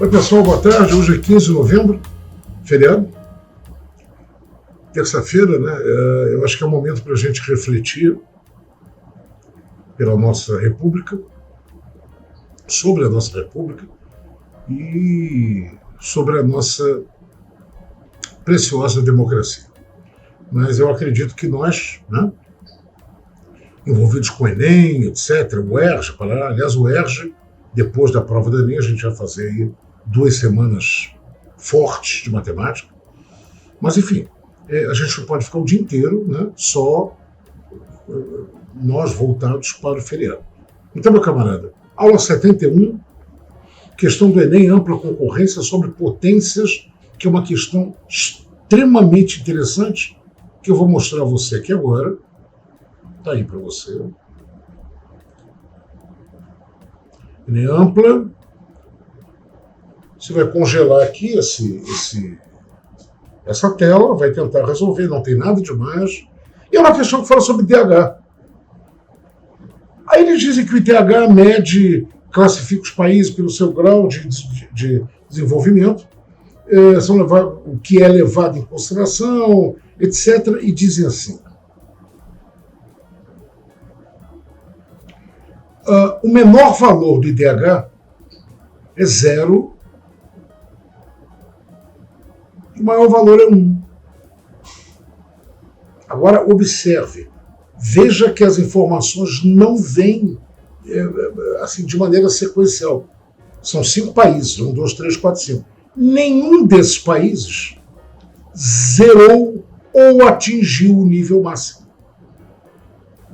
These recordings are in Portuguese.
Oi, pessoal, boa tarde. Hoje é 15 de novembro, feriado, terça-feira, né? Eu acho que é um momento para a gente refletir pela nossa República, sobre a nossa República e sobre a nossa preciosa democracia. Mas eu acredito que nós, né, envolvidos com o Enem, etc., o ERJ, aliás, o ERJ, depois da prova do Enem, a gente vai fazer aí 2 semanas fortes de matemática. Mas, enfim, a gente não pode ficar o dia inteiro, né, só nós voltados para o feriado. Então, meu camarada, aula 71, questão do Enem, ampla concorrência sobre potências, que é uma questão extremamente interessante, que eu vou mostrar a você aqui agora. Está aí para você. Enem ampla. Você vai congelar aqui essa tela, vai tentar resolver, não tem nada demais. E é uma questão que fala sobre IDH. Aí eles dizem que o IDH mede, classifica os países pelo seu grau de desenvolvimento, o que é levado em consideração, etc. E dizem assim: o menor valor do IDH é 0, e o maior valor é 1. Agora, observe, veja que as informações não vêm assim, de maneira sequencial. São 5 países, 1, 2, 3, 4, 5. Nenhum desses países zerou ou atingiu o nível máximo.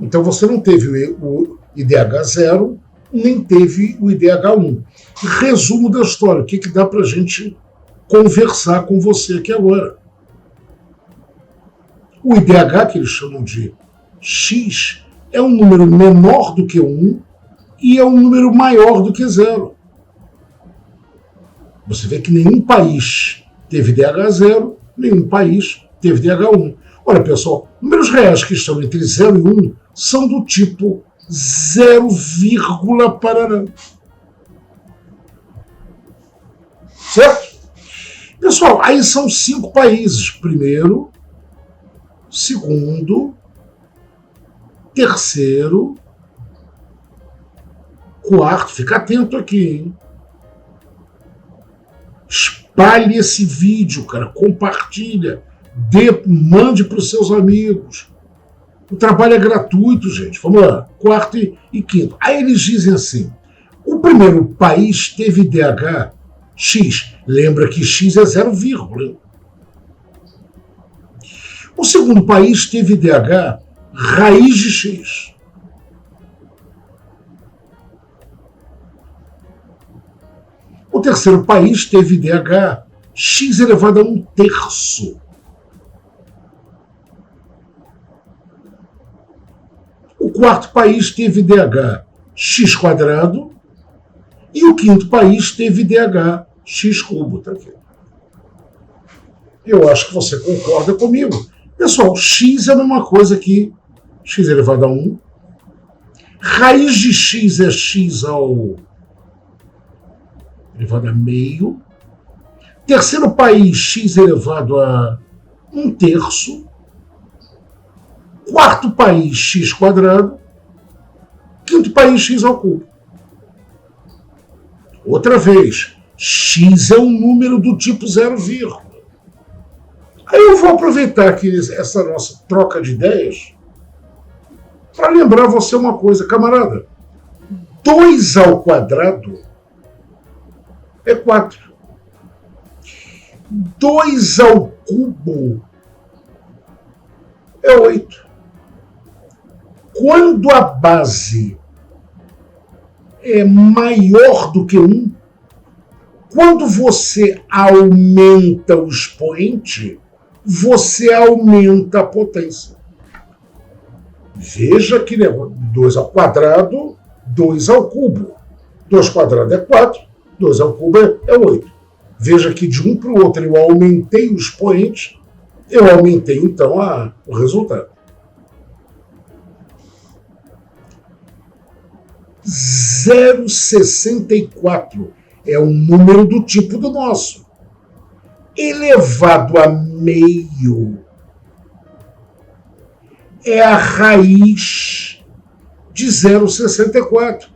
Então você não teve o IDH 0, nem teve o IDH 1. Resumo da história, o que dá para a gente conversar com você aqui agora. O IDH, que eles chamam de X, é um número menor do que 1 e é um número maior do que 0. Você vê que nenhum país teve IDH 0, nenhum país teve IDH 1. Olha, pessoal, números reais que estão entre 0 e 1 são do tipo 0, parará. Certo? Pessoal, aí são 5 países. Primeiro, segundo, terceiro, quarto. Fica atento aqui, hein? Espalhe esse vídeo, cara. Compartilha. Mande para os seus amigos. O trabalho é gratuito, gente. Vamos lá. Quarto e quinto. Aí eles dizem assim: o primeiro país teve IDH X. Lembra que X é 0, o segundo país teve IDH raiz de X. O terceiro país teve IDH X elevado a 1/3. O quarto país teve IDH X quadrado. E o quinto país teve IDH X cubo. Tá aqui. Eu acho que você concorda comigo. Pessoal, X é a mesma coisa que X elevado a 1. Raiz de X é X ao elevado a meio. Terceiro país, X elevado a 1/3. Quarto país, X quadrado. Quinto país, X ao cubo. Outra vez, X é um número do tipo 0, Aí eu vou aproveitar aqui essa nossa troca de ideias para lembrar você uma coisa, camarada. 2 ao quadrado é 4. 2 ao cubo é 8. Quando a base é maior do que 1, quando você aumenta o expoente, você aumenta a potência. Veja que 2 ao quadrado, 2 ao cubo. 2 quadrado é 4, 2 ao cubo é 8. Veja que de um para o outro eu aumentei o expoente, eu aumentei então o resultado. 0,64 é um número do tipo do nosso. Elevado a meio é a raiz de 0,64.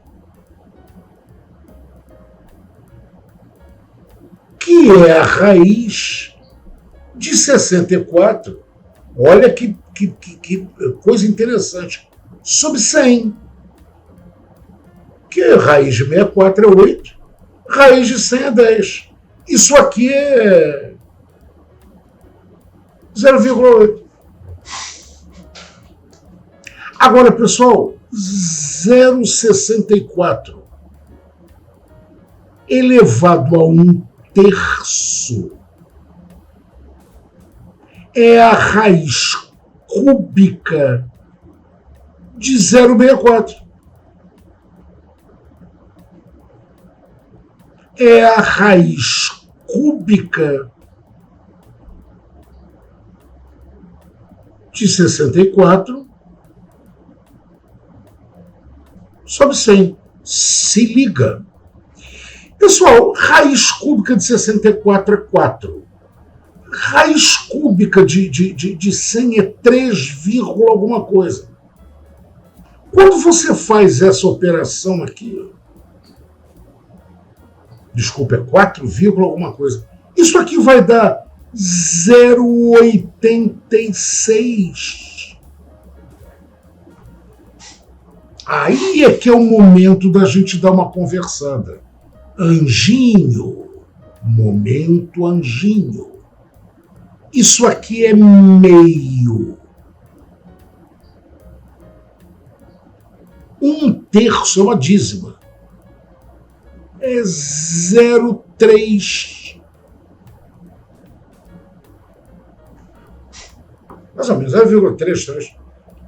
Que é a raiz de 64. Olha que coisa interessante. Sobre 100. Que raiz de 64 é 8, raiz de 100 é 10. Isso aqui é 0,8. Agora, pessoal, 0,64 elevado a 1/3 é a raiz cúbica de 0,64. É a raiz cúbica de 64 sobre 100. Se liga. Pessoal, raiz cúbica de 64 é 4. Raiz cúbica de 100 é 3, alguma coisa. Quando você faz essa operação aqui, desculpa, é 4, alguma coisa. Isso aqui vai dar 0,86. Aí é que é o momento da gente dar uma conversada. Anjinho, momento anjinho. Isso aqui é meio. 1/3 é uma dízima. É 0,3. Mais ou menos, 0,33.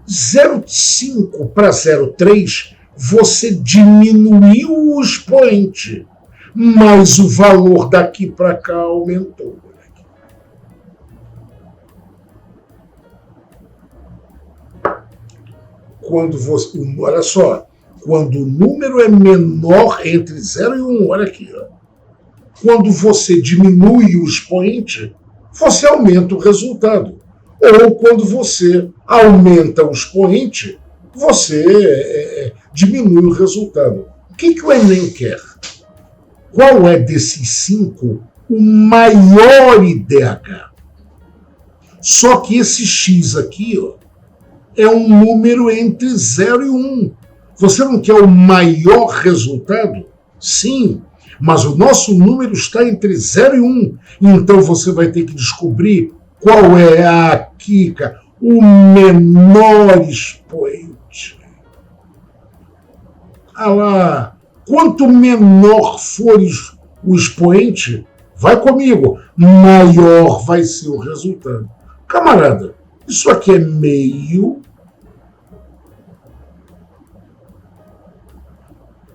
0,5 para 0,3, você diminuiu o expoente, mas o valor daqui para cá aumentou. Quando você, olha só, quando o número é menor entre 0 e 1, olha aqui, ó. Quando você diminui o expoente, você aumenta o resultado. Ou quando você aumenta o expoente, você diminui o resultado. O que o Enem quer? Qual é desses 5 o maior IDH? Só que esse X aqui, ó, é um número entre 0 e 1. Você não quer o maior resultado? Sim, mas o nosso número está entre 0 e 1. Então você vai ter que descobrir qual é aqui, o menor expoente. Ah lá, quanto menor for o expoente, vai comigo, maior vai ser o resultado. Camarada, isso aqui é meio.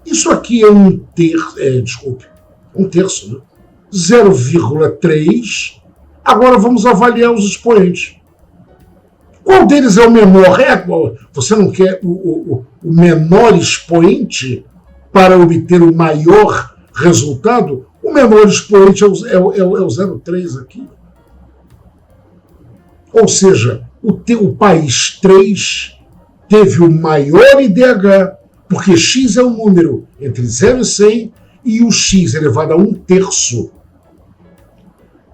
Isso aqui é 1/3, um terço, né? 0,3. Agora vamos avaliar os expoentes. Qual deles é o menor? Você não quer o menor expoente para obter o maior resultado? O menor expoente é o 0,3 aqui. Ou seja, o país 3 teve o maior IDH, porque X é um número entre 0 e 100 e o X elevado a 1/3.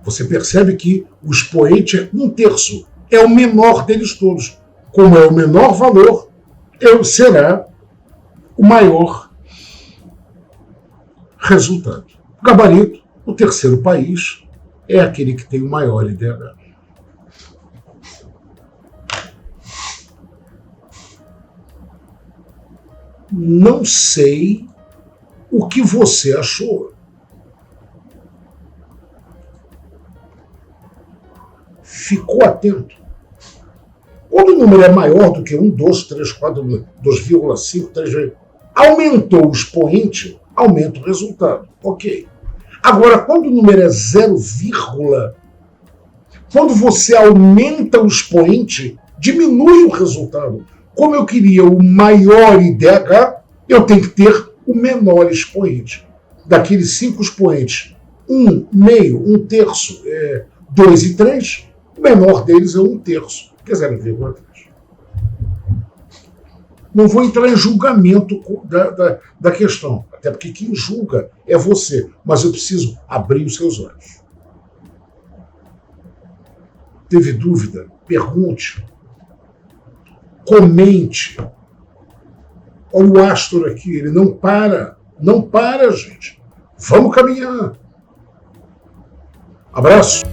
Você percebe que o expoente é 1/3. É o menor deles todos. Como é o menor valor, será o maior resultado. O gabarito, o terceiro país, é aquele que tem o maior IDH. Não sei o que você achou. Ficou atento. Quando o número é maior do que 1, 2, 3, 4, 2,5, 3, aumentou o expoente, aumenta o resultado. Ok. Agora, quando o número é 0, quando você aumenta o expoente, diminui o resultado. Como eu queria o maior IDH, eu tenho que ter o menor expoente. daqueles 5 expoentes, 1 meio, 1 terço, 2 e 3, o menor deles é 1 terço, que é 0,3. Não vou entrar em julgamento da questão, até porque quem julga é você, mas eu preciso abrir os seus olhos. Teve dúvida? Pergunte. Comente. Olha o Astor aqui, ele não para. Não para, gente. Vamos caminhar. Abraço.